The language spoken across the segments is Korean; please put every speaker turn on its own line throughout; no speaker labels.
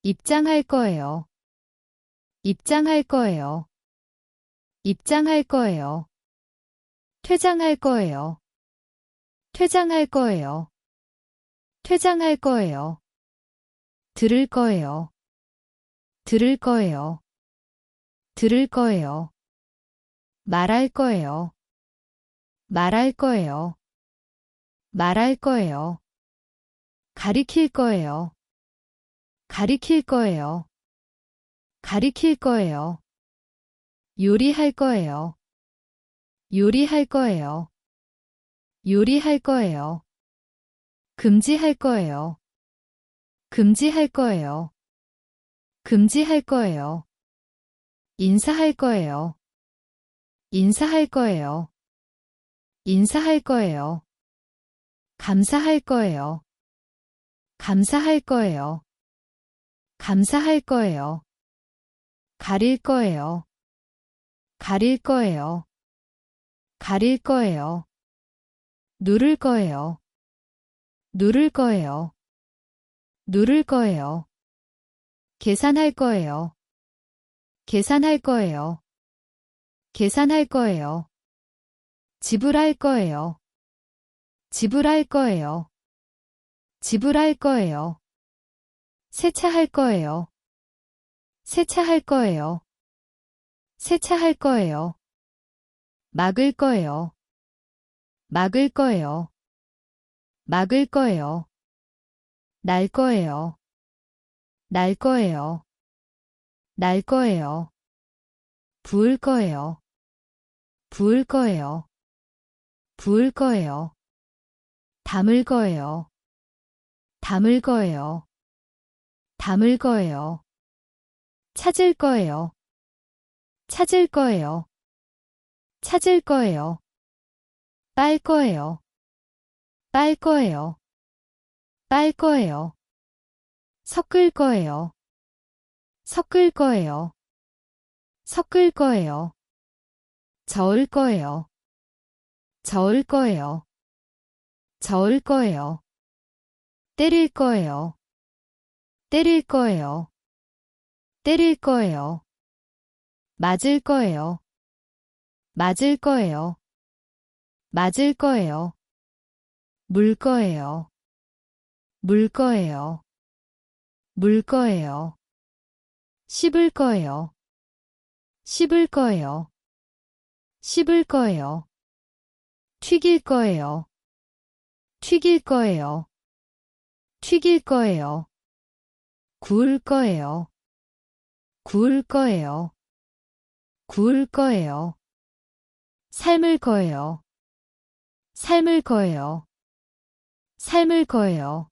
입장할 거예요. 입장할 거예요. 입장할 거예요. 퇴장할 거예요. 퇴장할 거예요. 퇴장할 거예요. 들을 거예요. 들을 거예요. 들을 거예요. 말할 거예요. 말할 거예요. 말할 거예요. 가리킬 거예요. 가리킬 거예요. 가리킬 거예요. 요리할 거예요. 요리할 거예요. 요리할 거예요. 금지할 거예요. 금지할 거예요. 금지할 거예요. 인사할 거예요. 인사할 거예요. 인사할 거예요. 감사할 거예요. 감사할 거예요. 감사할 거예요. 가릴 거예요. 가릴 거예요. 가릴 거예요. 누를 거예요. 누를 거예요. 누를 거예요. 계산할 거예요. 계산할 거예요. 계산할 거예요. 지불할 거예요. 지불할 거예요. 지불할 거예요. 세차할 거예요. 세차할 거예요. 세차할 거예요. 막을 거예요. 막을 거예요. 막을 거예요. 날 거예요. 날 거예요. 날 거예요. 부을 거예요. 부을 거예요. 부을 거예요. 담을 거예요. 담을 거예요. 담을 거예요. 찾을 거예요. 찾을 거예요. 찾을 거예요. 빨 거예요. 빨 거예요. 빨 거예요. 섞을 거예요. 섞을 거예요. 섞을 거예요. 저을 거예요. 저을 거예요. 저을 거예요. 때릴 거예요. 때릴 거예요. 때릴 거예요. 맞을 거예요. 맞을 거예요. 맞을 거예요. 물 거예요. 물 거예요. 물 거예요. 씹을 거예요. 씹을 거예요. 씹을 거예요. 튀길 거예요. 튀길 거예요. 튀길 거예요. 구울 거예요. 구울 거예요. 구울 거예요. 삶을 거예요. 삶을 거예요. 삶을 거예요.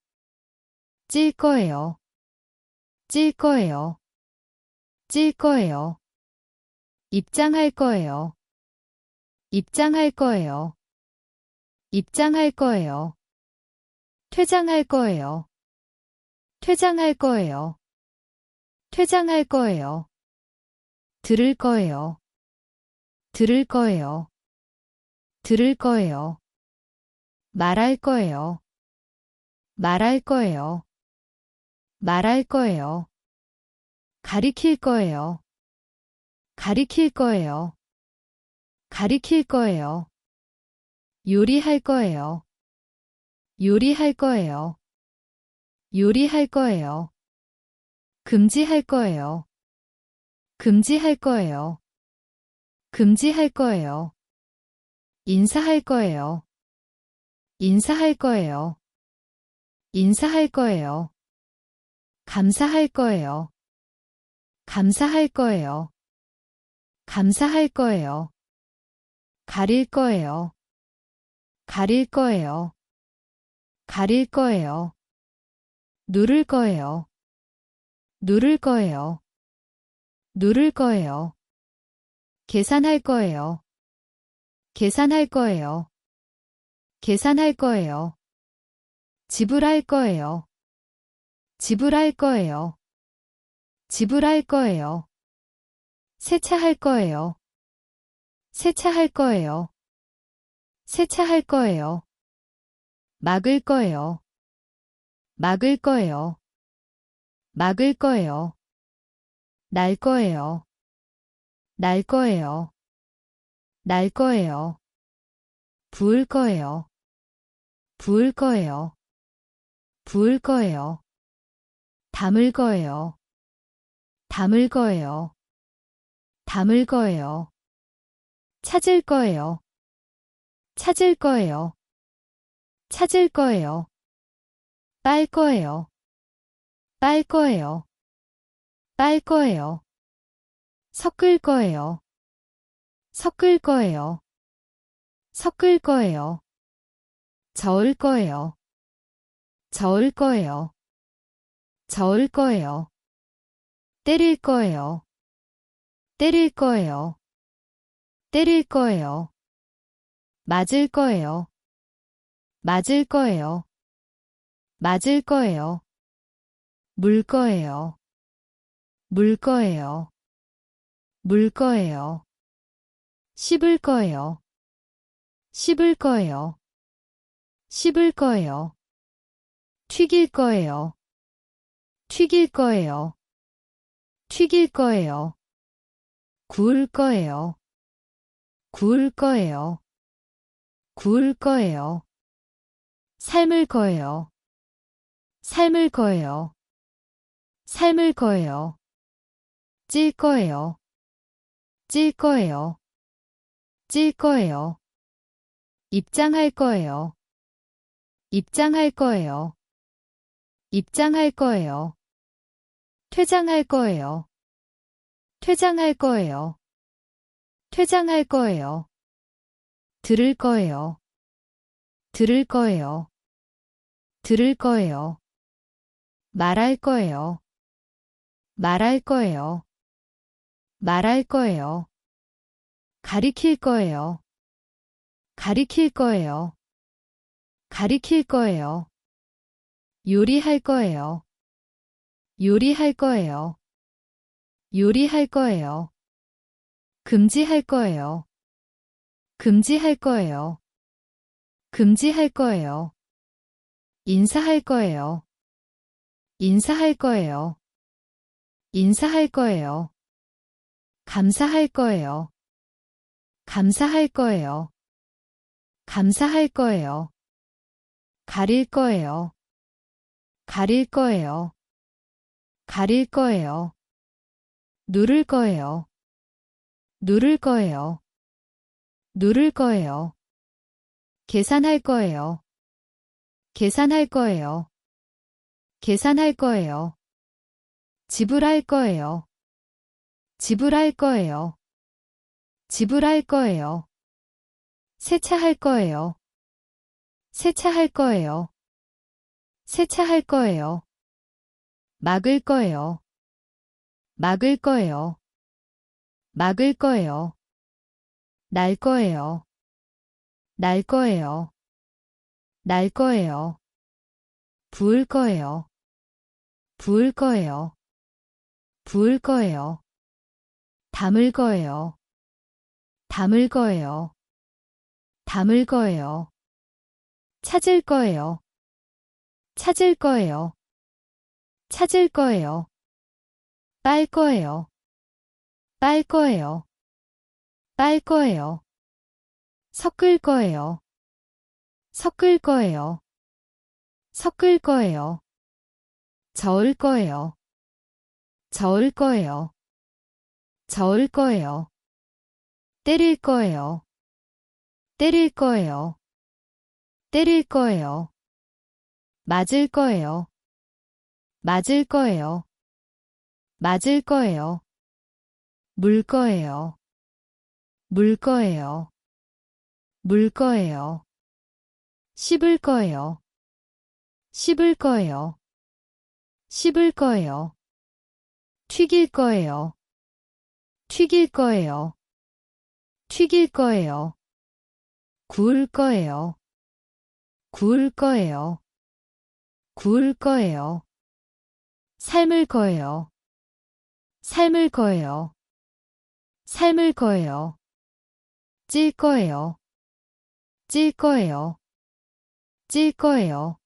찔 거예요. 찔 거예요. 찔 거예요. 입장할 거예요. 입장할 거예요. 입장할 거예요. 퇴장할 거예요. 퇴장할 거예요. 퇴장할 거예요. 들을 거예요. 들을 거예요. 들을 거예요. 말할 거예요. 말할 거예요. 말할 거예요. 가리킬 거예요. 가리킬 거예요. 가리킬 거예요. 요리할 거예요. 요리할 거예요. 요리할 거예요. 금지할 거예요. 금지할 거예요. 금지할 거예요. 인사할 거예요. 인사할 거예요. 인사할 거예요. 감사할 거예요. 감사할 거예요. 감사할 거예요. 가릴 거예요. 가릴 거예요. 가릴 거예요. 누를 거예요. 누를 거예요. 누를 거예요. 계산할 거예요. 계산할 거예요. 계산할 거예요. 지불할 거예요. 지불할 거예요. 지불할 거예요. 세차할 거예요. 세차할 거예요. 세차할 거예요. 막을 거예요. 막을 거예요. 막을 거예요. 날 거예요. 날 거예요. 날 거예요. 부을 거예요. 부을 거예요. 부을 거예요. 담을 거예요. 담을 거예요. 담을 거예요. 찾을 거예요. 찾을 거예요. 찾을 거예요. 빨 거예요. 빨 거예요. 빨 거예요. 섞을 거예요. 섞을 거예요. 섞을 거예요. 저을 거예요. 저을 거예요. 저을 거예요. 때릴 거예요. 때릴 거예요. 때릴 거예요. 맞을 거예요. 맞을 거예요. 맞을 거예요. 물 거예요. 물 거예요. 물 거예요. 씹을 거예요. 씹을 거예요. 씹을 거예요. 튀길 거예요. 튀길 거예요. 튀길 거예요. 구울 거예요. 구울 거예요. 구울 거예요. 삶을 거예요. 삶을 거예요. 삶을 거예요. 찔 거예요. 찔 거예요. 찔 거예요. 입장할 거예요. 입장할 거예요. 입장할 거예요. 퇴장할 거예요. 퇴장할 거예요. 퇴장할 거예요. 들을 거예요. 들을 거예요. 들을 거예요. 말할 거예요. 말할 거예요. 말할 거예요. 가리킬 거예요. 가리킬 거예요. 가리킬 거예요. 요리할 거예요. 요리할 거예요. 요리할 거예요. 금지할 거예요. 금지할 거예요. 금지할 거예요. 인사할 거예요. 인사할 거예요. 인사할 거예요. 감사할 거예요. 감사할 거예요. 감사할 거예요. 가릴 거예요. 가릴 거예요. 가릴 거예요. 누를 거예요. 누를 거예요. 누를 거예요. 계산할 거예요. 계산할 거예요. 계산할 거예요. 지불할 거예요. 지불할 거예요. 지불할 거예요. 세차할 거예요. 세차할 거예요. 세차할 거예요. 막을 거예요. 막을 거예요. 막을 거예요. 날 거예요. 날 거예요. 날 거예요. 부을 거예요. 부을 거예요. 부을 거예요. 담을 거예요. 담을 거예요. 담을 거예요. 찾을 거예요. 찾을 거예요. 찾을 거예요. 빨 거예요. 빨 거예요. 빨 거예요. 섞을 거예요. 섞을 거예요. 섞을 거예요. 저을 거예요. 저을 거예요. 저을 거예요. 때릴 거예요. 때릴 거예요. 때릴 거예요. 맞을 거예요. 맞을 거예요. 맞을 거예요. 물 거예요. 물 거예요. 물 거예요. 씹을 거예요. 씹을 거예요. 씹을 거예요. 튀길 거예요. 튀길 거예요. 튀길 거예요. 구울 거예요. 구울 거예요. 구울 거예요. 삶을 거예요. 삶을 거예요. 삶을 거예요. 찔 거예요. 찔 거예요. 찔 거예요.